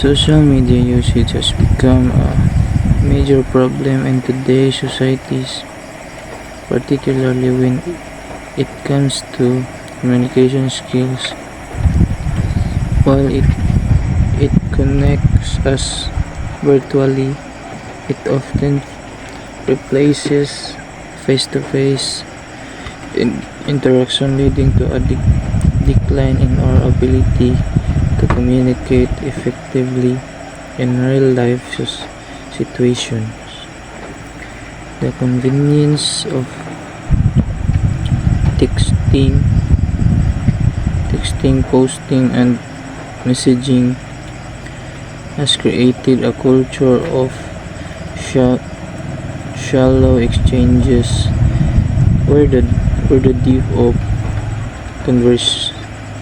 Social media usage has become a major problem in today's societies, particularly when it comes to communication skills. While it connects us virtually, it often replaces face-to-face interaction, leading to a decline in our ability to communicate effectively in real-life situations. The convenience of texting, posting, and messaging has created a culture of shallow exchanges where the depth of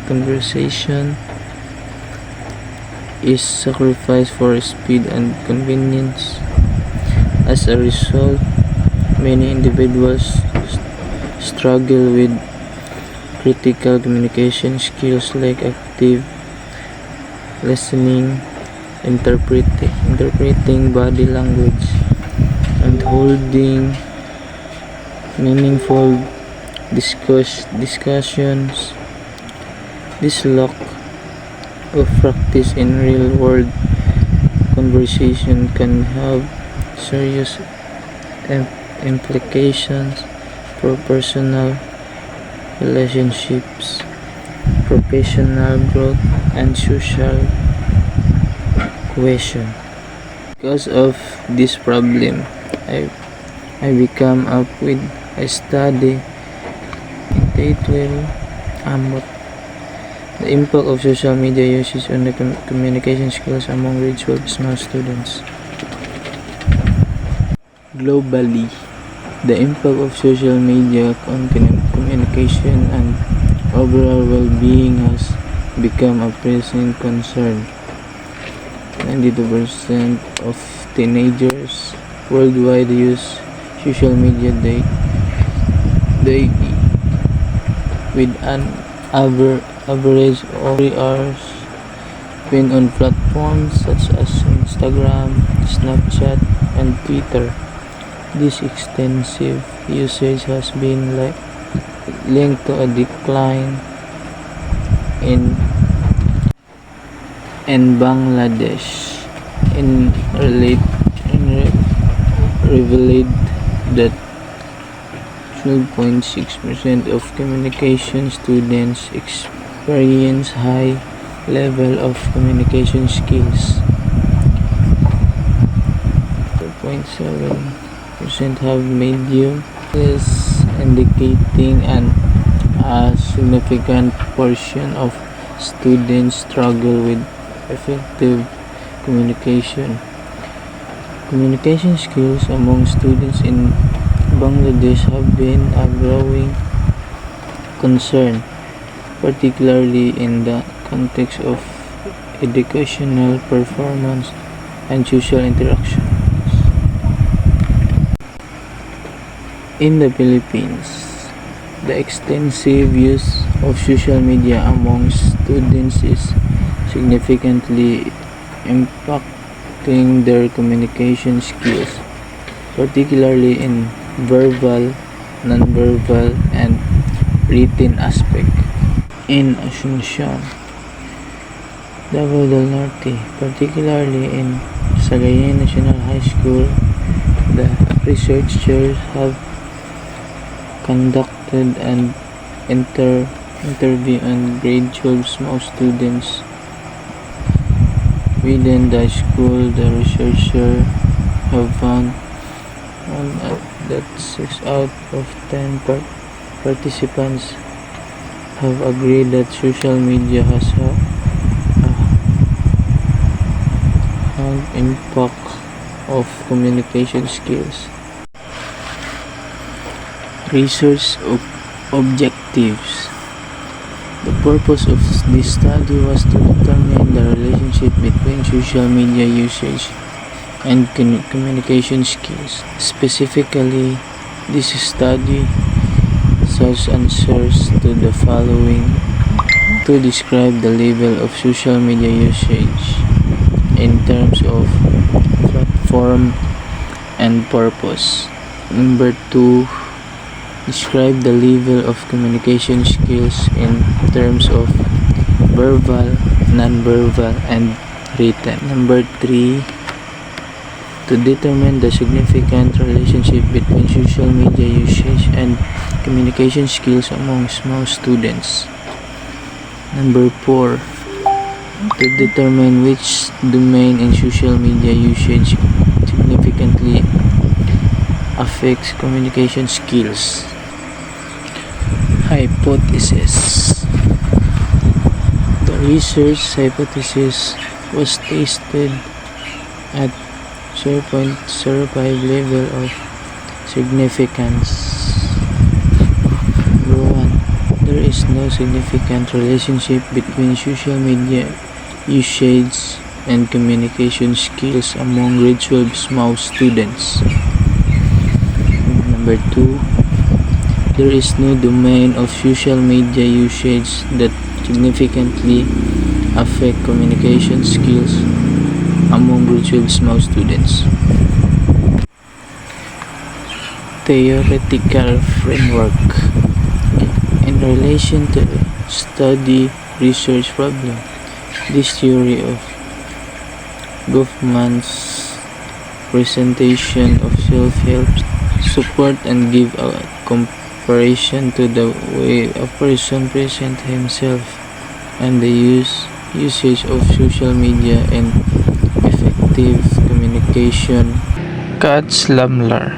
conversation is sacrificed for speed and convenience. As a result, many individuals struggle with critical communication skills like active listening, interpreting body language, and holding meaningful discussions. This lack of practice in real-world conversation can have serious implications for personal relationships, professional growth, and social cohesion. Because of this problem, I become up with a study entitled The Impact of Social Media Usage on the Communication Skills Among Grade 12 Small Students. Globally, the impact of social media on communication and overall well-being has become a pressing concern. 92% of teenagers worldwide use social media daily, with an average of 3 hours spent on platforms such as Instagram, Snapchat, and Twitter. This extensive usage has been linked to a decline in Bangladesh. Revealed that 12.6% of communication students experience high level of communication skills. 4.7% have medium skills, indicating a significant portion of students struggle with effective communication. Communication skills among students in Bangladesh have been a growing concern, particularly in the context of educational performance and social interactions. In the Philippines, the extensive use of social media among students is significantly impacting their communication skills, particularly in verbal, nonverbal, and written aspect. In Asuncion, Davao del Norte, particularly in Sagayan National High School, the researchers have conducted an interview on grade 12 small students. Within the school, the researchers have found that 6 out of 10 participants have agreed that social media has an impact of communication skills. Research objectives. The purpose of this study was to determine the relationship between social media usage and communication skills. Specifically, this study sought answers to the following to describe the level of social media usage in terms of platform and purpose. Number 2, describe the level of communication skills in terms of verbal, non-verbal, and written. Number 3, to determine the significant relationship between social media usage and communication skills among small students. Number 4, to determine which domain in social media usage significantly affects communication skills. Hypothesis. The research hypothesis was tested at 0.05 level of significance. Number 1. There is no significant relationship between social media usage and communication skills among grade 12 small students. Number 2. There is no domain of social media usage that significantly affect communication skills among grade 12 small students. Theoretical framework. In relation to study research problem, this theory of Goffman's presentation of self-help support and give a comparison to the way a person presents himself and the usage of social media and effective communication. Katz-Lamler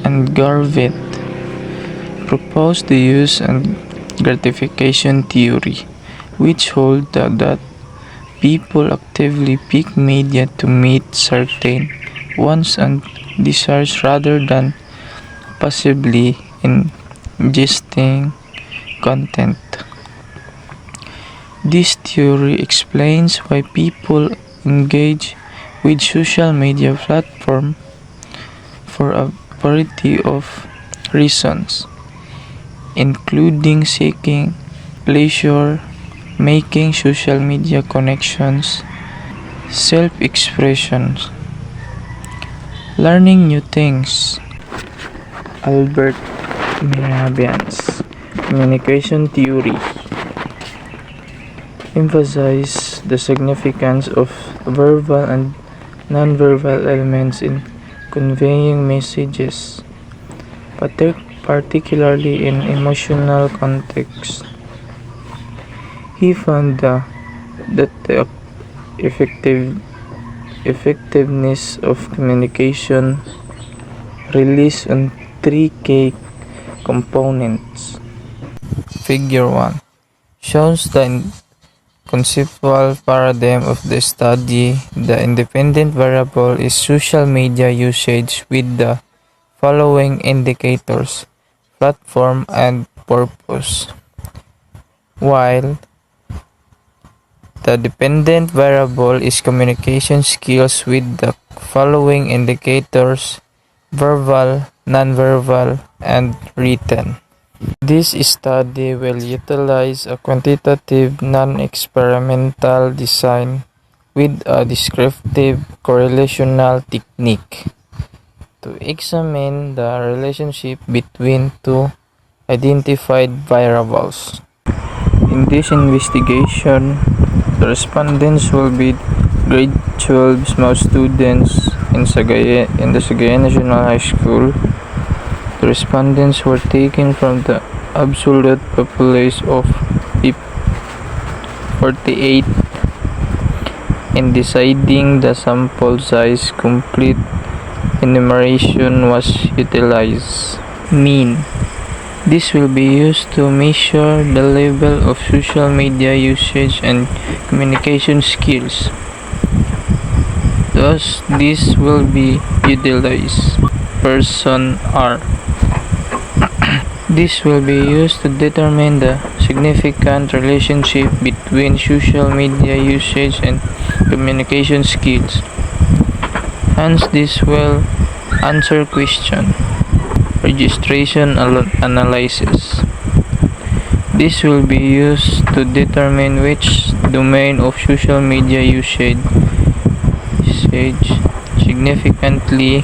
and Garvett proposed the use and gratification theory, which hold that people actively pick media to meet certain wants and desires rather than passively ingesting content. This theory explains why people engage with social media platforms for a variety of reasons, including seeking pleasure, making social media connections, self-expression, learning new things. Albert Mehrabian's communication theory emphasizes the significance of verbal and non-verbal elements in conveying messages, particularly in emotional contexts. He found that the effectiveness of communication relies on 3 key components. Figure 1 shows the conceptual paradigm of the study. The independent variable is social media usage with the following indicators: platform and purpose, while the dependent variable is communication skills with the following indicators: verbal, non-verbal, and written. This study will utilize a quantitative non-experimental design with a descriptive correlational technique to examine the relationship between two identified variables. In this investigation, the respondents will be grade 12 small students in the Sagayan National High School. The respondents were taken from the absolute population of 48. In deciding the sample size, complete enumeration was utilized. Mean. This will be used to measure the level of social media usage and communication skills. Thus, this will be utilized. Person R. This will be used to determine the significant relationship between social media usage and communication skills. Hence, this will answer question. Registration analysis. This will be used to determine which domain of social media usage usage significantly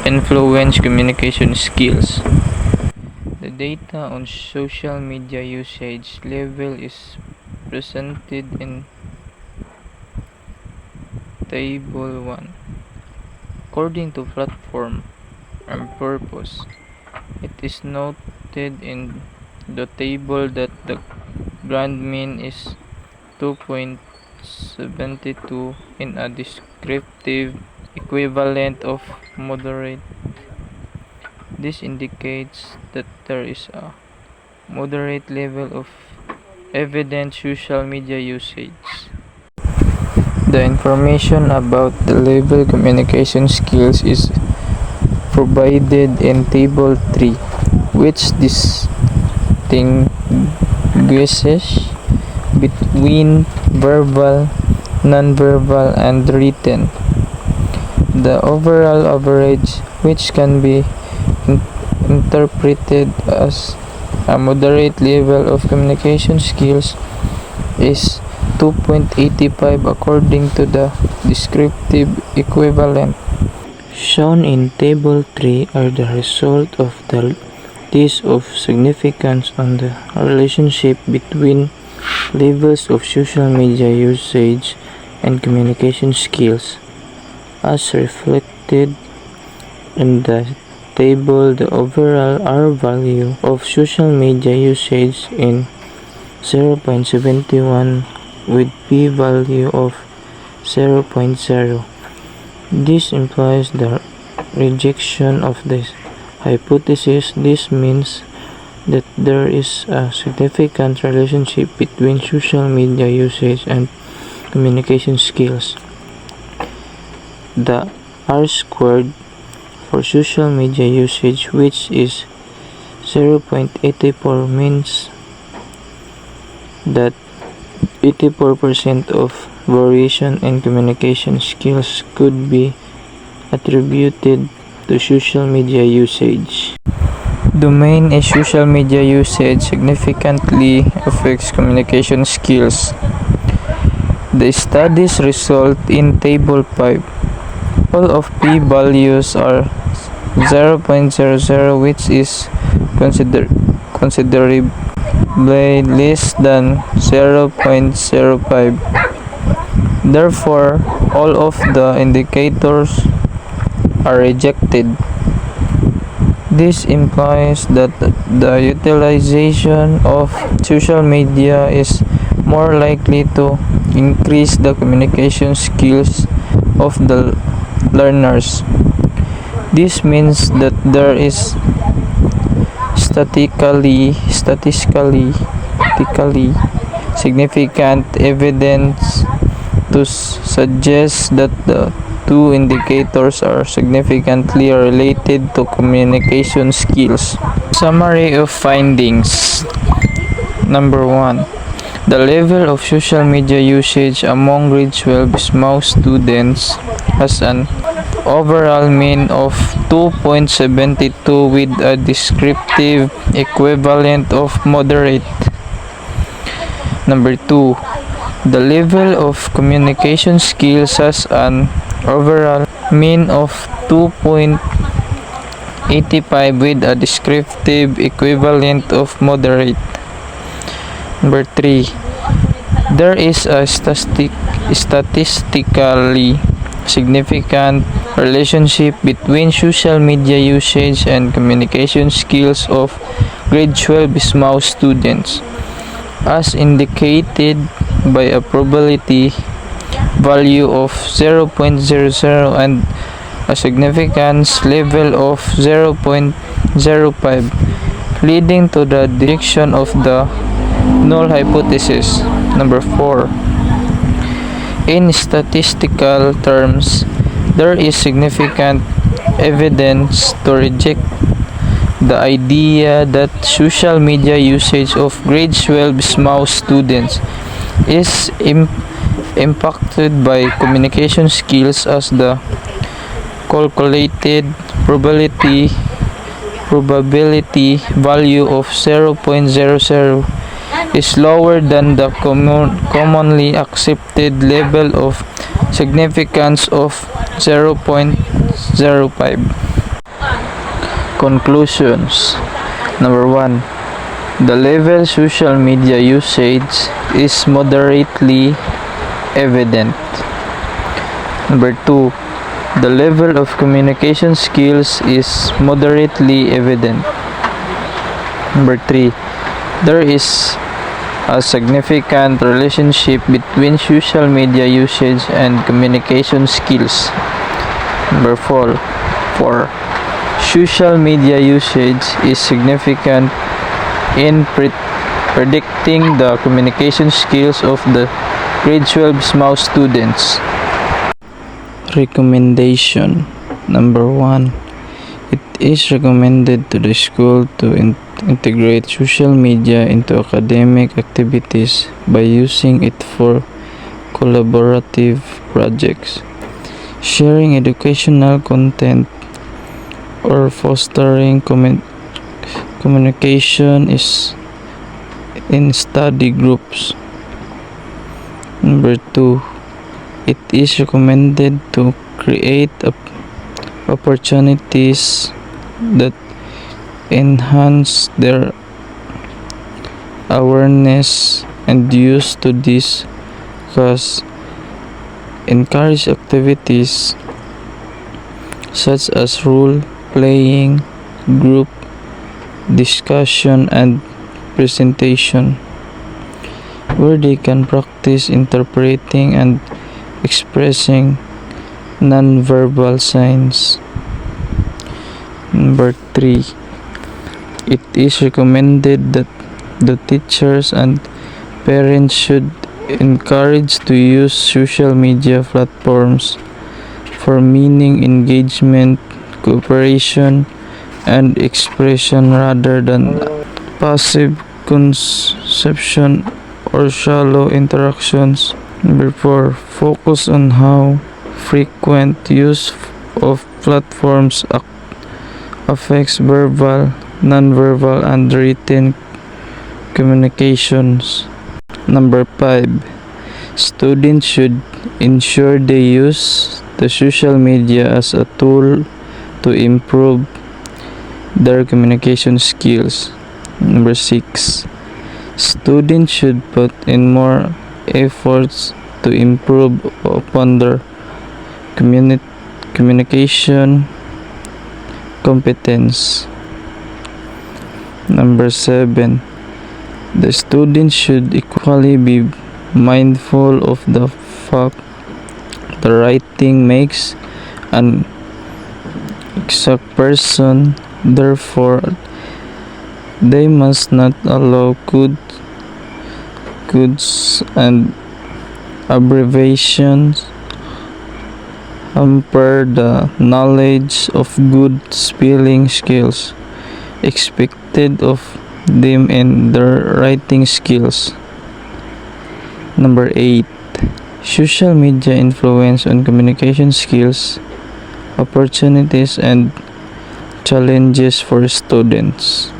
influence communication skills. The data on social media usage level is presented in Table 1. According to platform and purpose, it is noted in the table that the grand mean is 2.72 in a descriptive equivalent of moderate. This indicates that there is a moderate level of evident social media usage. The information about the level communication skills is provided in Table 3, which distinguishes between verbal, nonverbal, and written. The overall average, which can be interpreted as a moderate level of communication skills, is 2.85 according to the descriptive equivalent. Shown in Table 3 are the results of the list of significance on the relationship between levels of social media usage and communication skills. As reflected in the table, the overall R value of social media usage in 0.71 with p-value of 0.0. This implies the rejection of this hypothesis. This means that there is a significant relationship between social media usage and communication skills. The R-squared for social media usage, which is 0.84, means that 84% of variation in communication skills could be attributed to social media usage. Domain is social media usage significantly affects communication skills. The study's result in Table 5. All of p-values are 0.00, which is considerably less than 0.05. Therefore, all of the indicators are rejected. This implies that the utilization of social media is more likely to increase the communication skills of the learners. This means that there is statistically significant evidence to suggest that the two indicators are significantly related to communication skills. Summary of findings. Number 1. The level of social media usage among grade 12 SMAU students has an overall mean of 2.72 with a descriptive equivalent of moderate. Number 2. The level of communication skills has an overall mean of 2.85 with a descriptive equivalent of moderate. Number 3. There is a statistically significant relationship between social media usage and communication skills of grade 12 SMAU students, as indicated by a probability value of 0.00 and a significance level of 0.05, leading to the rejection of the null hypothesis. Number 4. In statistical terms, there is significant evidence to reject the idea that social media usage of grade 12 SMAU students is impacted by communication skills, as the calculated probability value of 0.00 is lower than the commonly accepted level of Significance of 0.05. Conclusions. Number 1. The level social media usage is moderately evident. Number 2. The level of communication skills is moderately evident. Number 3. There is a significant relationship between social media usage and communication skills. Number 4. Social media usage is significant in predicting the communication skills of the grade 12 SMAU students. Recommendation. Number 1. It is recommended to the school to integrate social media into academic activities by using it for collaborative projects, sharing educational content, or fostering communication in study groups. Number 2. It is recommended to create opportunities that enhance their awareness and use to discuss, encourage activities such as role-playing, group discussion, and presentation, where they can practice interpreting and expressing non-verbal signs. Number 3. It is recommended that the teachers and parents should encourage to use social media platforms for meaning engagement, cooperation, and expression rather than passive consumption or shallow interactions. Number 4. Focus on how frequent use of platforms affects verbal, nonverbal, and written communications. Number 5. Students should ensure they use the social media as a tool to improve their communication skills. Number 6. Students should put in more efforts to improve upon their communication competence. Number 7. The students should equally be mindful of the fact that writing makes an exact person. Therefore, they must not allow codes and abbreviations hamper the knowledge of good spelling skills expected of them and their writing skills. Number 8. Social media influence on communication skills, opportunities, and challenges for students.